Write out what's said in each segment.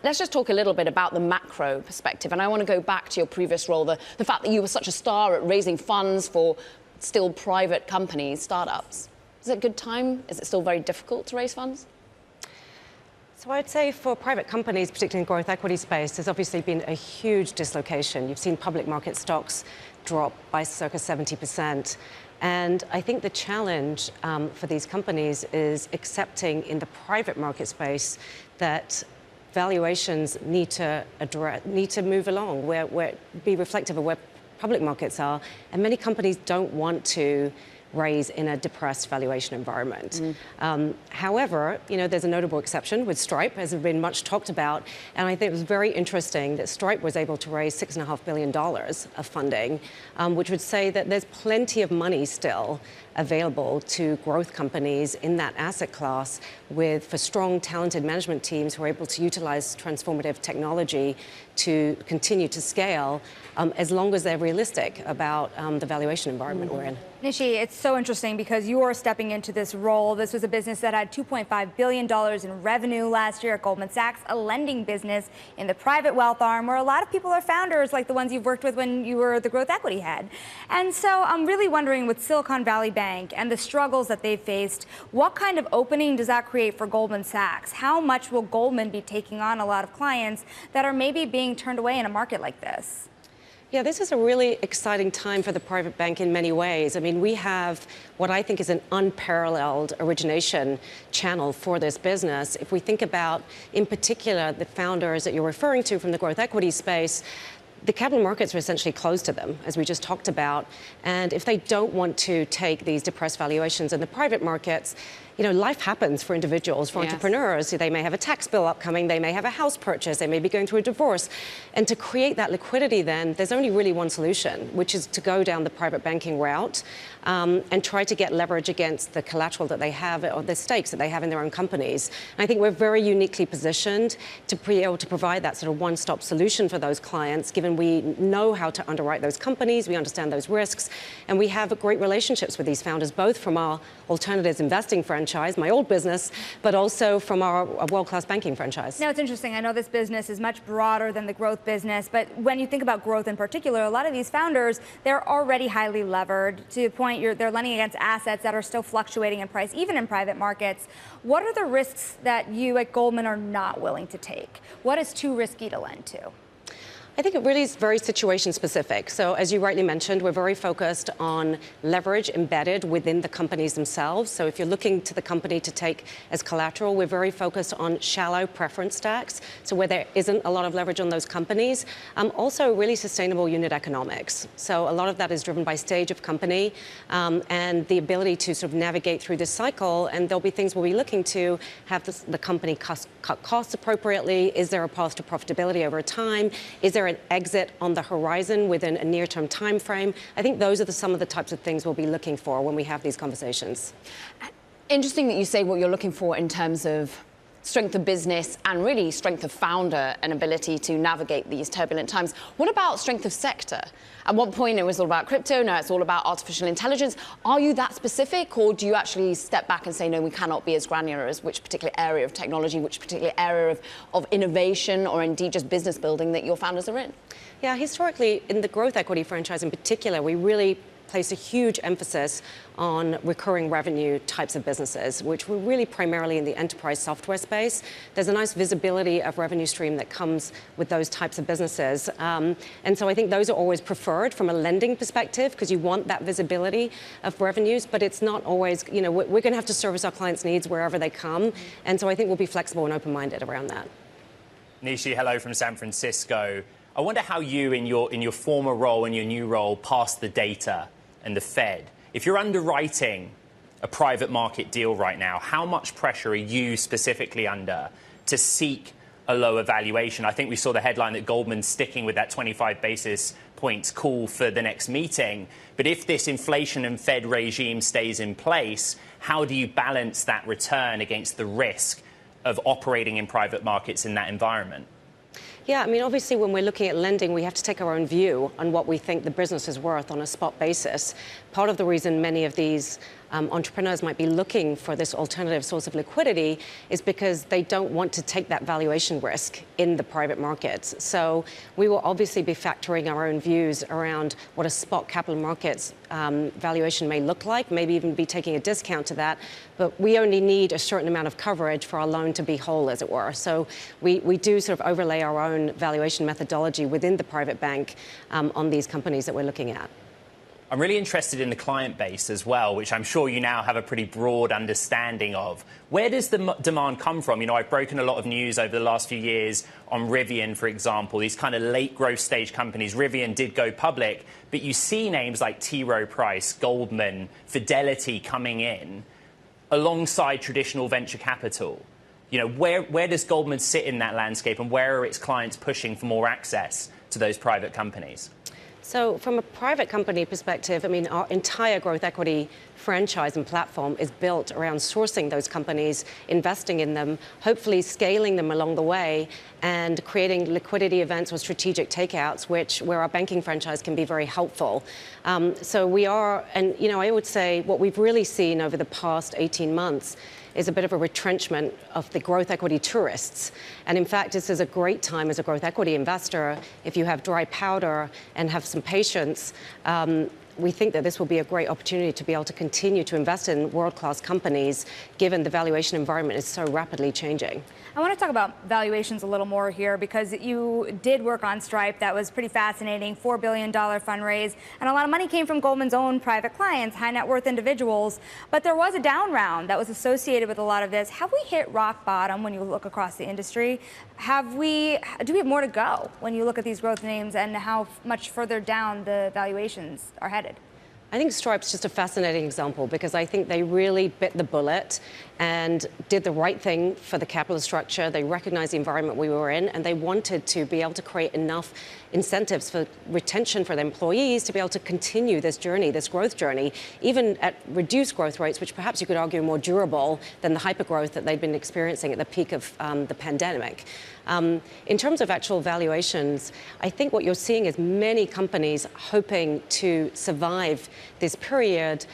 Let's just talk a little bit about the macro perspective. And I want to go back to your previous role, the fact that you were such a star at raising funds for still private companies, startups. Is it a good time? Is it still very difficult to raise funds? So I'd say for private companies, particularly in growth equity space, there's obviously been a huge dislocation. You've seen public market stocks drop by circa 70%. And I think the challenge for these companies is accepting in the private market space that valuations need to move along, be reflective of where public markets are. And many companies don't want to raise in a depressed valuation environment. However, there's a notable exception with Stripe, as has been much talked about. And I think it was very interesting that Stripe was able to raise $6.5 billion of funding, which would say that there's plenty of money still available to growth companies in that asset class for strong, talented management teams who are able to utilize transformative technology to continue to scale as long as they're realistic about the valuation environment we're in. Nishi, it's so interesting because you are stepping into this role. This was a business that had $2.5 billion in revenue last year at Goldman Sachs, a lending business in the private wealth arm where a lot of people are founders like the ones you've worked with when you were the growth equity head. And so I'm really wondering, with Silicon Valley Bank and the struggles that they've faced, what kind of opening does that create for Goldman Sachs? How much will Goldman be taking on a lot of clients that are maybe being turned away in a market like this? Yeah, this is a really exciting time for the private bank in many ways. I mean, we have what I think is an unparalleled origination channel for this business. If we think about, in particular, the founders that you're referring to from the growth equity space, the capital markets are essentially closed to them, as we just talked about. And if they don't want to take these depressed valuations in the private markets, life happens for individuals, for entrepreneurs. They may have a tax bill upcoming, they may have a house purchase, they may be going through a divorce. And to create that liquidity then, there's only really one solution, which is to go down the private banking route and try to get leverage against the collateral that they have or the stakes that they have in their own companies. And I think we're very uniquely positioned to be able to provide that sort of one-stop solution for those clients, given we know how to underwrite those companies, we understand those risks, and we have great relationships with these founders, both from our alternatives investing franchise, my old business, but also from our world-class banking franchise. Now, it's interesting. I know this business is much broader than the growth business, but when you think about growth in particular, a lot of these founders, they're already highly levered to the point they're lending against assets that are still fluctuating in price, even in private markets. What are the risks that you at Goldman are not willing to take? What is too risky to lend to? I think it really is very situation specific. So as you rightly mentioned, we're very focused on leverage embedded within the companies themselves. So if you're looking to the company to take as collateral, we're very focused on shallow preference stacks, so where there isn't a lot of leverage on those companies. Also really sustainable unit economics. So a lot of that is driven by stage of company and the ability to sort of navigate through this cycle. And there'll be things we'll be looking to have the company cut costs appropriately. Is there a path to profitability over time? Is there an exit on the horizon within a near-term time frame? I think those are some of the types of things we'll be looking for when we have these conversations. Interesting that you say what you're looking for in terms of strength of business and really strength of founder and ability to navigate these turbulent times. What about strength of sector? At one point it was all about crypto, now it's all about artificial intelligence. Are you that specific, or do you actually step back and say, no, we cannot be as granular as which particular area of technology, which particular area of innovation, or indeed just business building that your founders are in? Yeah, historically, in the growth equity franchise in particular, we really place a huge emphasis on recurring revenue types of businesses, which were really primarily in the enterprise software space. There's a nice visibility of revenue stream that comes with those types of businesses. And so I think those are always preferred from a lending perspective, because you want that visibility of revenues, but it's not always, we're going to have to service our clients' needs wherever they come. And so I think we'll be flexible and open-minded around that. Nishi, hello from San Francisco. I wonder how you, in your former role and your new role, pass the data and the Fed. If you're underwriting a private market deal right now, how much pressure are you specifically under to seek a lower valuation? I think we saw the headline that Goldman's sticking with that 25 basis points call for the next meeting. But if this inflation and Fed regime stays in place, how do you balance that return against the risk of operating in private markets in that environment? Yeah, I mean, obviously, when we're looking at lending, we have to take our own view on what we think the business is worth on a spot basis. Part of the reason many of these entrepreneurs might be looking for this alternative source of liquidity is because they don't want to take that valuation risk in the private markets. So we will obviously be factoring our own views around what a spot capital markets valuation may look like, maybe even be taking a discount to that. But we only need a certain amount of coverage for our loan to be whole, as it were. So we do sort of overlay our own valuation methodology within the private bank on these companies that we're looking at. I'm really interested in the client base as well, which I'm sure you now have a pretty broad understanding of. Where does the demand come from? You know, I've broken a lot of news over the last few years on Rivian, for example, these kind of late growth stage companies. Rivian did go public, but you see names like T. Rowe Price, Goldman, Fidelity coming in alongside traditional venture capital. You know, where does Goldman sit in that landscape, and where are its clients pushing for more access to those private companies? So from a private company perspective, I mean, our entire growth equity franchise and platform is built around sourcing those companies, investing in them, hopefully scaling them along the way, and creating liquidity events or strategic takeouts, where our banking franchise can be very helpful. So we are, and you know, I would say what we've really seen over the past 18 months is a bit of a retrenchment of the growth equity tourists. And in fact, this is a great time as a growth equity investor. If you have dry powder and have some patience, we think that this will be a great opportunity to be able to continue to invest in world-class companies, given the valuation environment is so rapidly changing. I want to talk about valuations a little more here, because you did work on Stripe. That was pretty fascinating, $4 billion fundraise, and a lot of money came from Goldman's own private clients, high net worth individuals. But there was a down round that was associated with a lot of this. Have we hit rock bottom when you look across the industry? Do we have more to go when you look at these growth names and how much further down the valuations are headed? I think Stripe's just a fascinating example, because I think they really bit the bullet and did the right thing for the capital structure. They recognized the environment we were in, and they wanted to be able to create enough incentives for retention for the employees to be able to continue this journey, this growth journey, even at reduced growth rates, which perhaps you could argue are more durable than the hypergrowth that they'd been experiencing at the peak of the pandemic. In terms of actual valuations, I think what you're seeing is many companies hoping to survive this period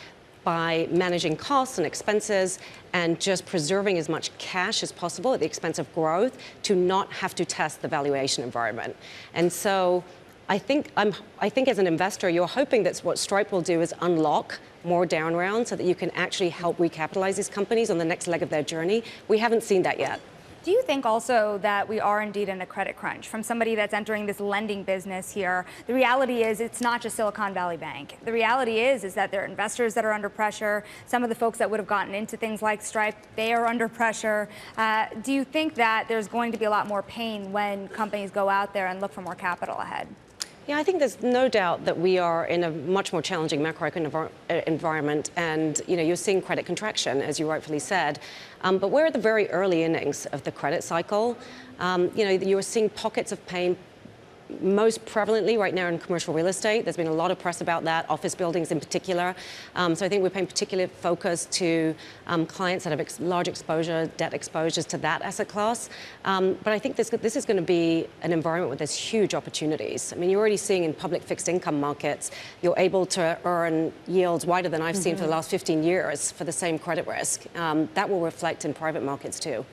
by managing costs and expenses and just preserving as much cash as possible at the expense of growth to not have to test the valuation environment. And so I think as an investor, you're hoping that what Stripe will do is unlock more down rounds so that you can actually help recapitalize these companies on the next leg of their journey. We haven't seen that yet. Do you think also that we are indeed in a credit crunch? From somebody that's entering this lending business here, the reality is it's not just Silicon Valley Bank. The reality is that there are investors that are under pressure. Some of the folks that would have gotten into things like Stripe, they are under pressure. Do you think that there's going to be a lot more pain when companies go out there and look for more capital ahead? Yeah, I think there's no doubt that we are in a much more challenging macroeconomic environment, and you know, you're seeing credit contraction, as you rightfully said. But we're at the very early innings of the credit cycle. You know, you're seeing pockets of pain most prevalently right now in commercial real estate. There's been a lot of press about that, office buildings in particular. So I think we're paying particular focus to clients that have large exposure, debt exposures to that asset class. But I think this is going to be an environment where there's huge opportunities. I mean, you're already seeing in public fixed income markets, you're able to earn yields wider than I've seen for the last 15 years for the same credit risk. That will reflect in private markets too.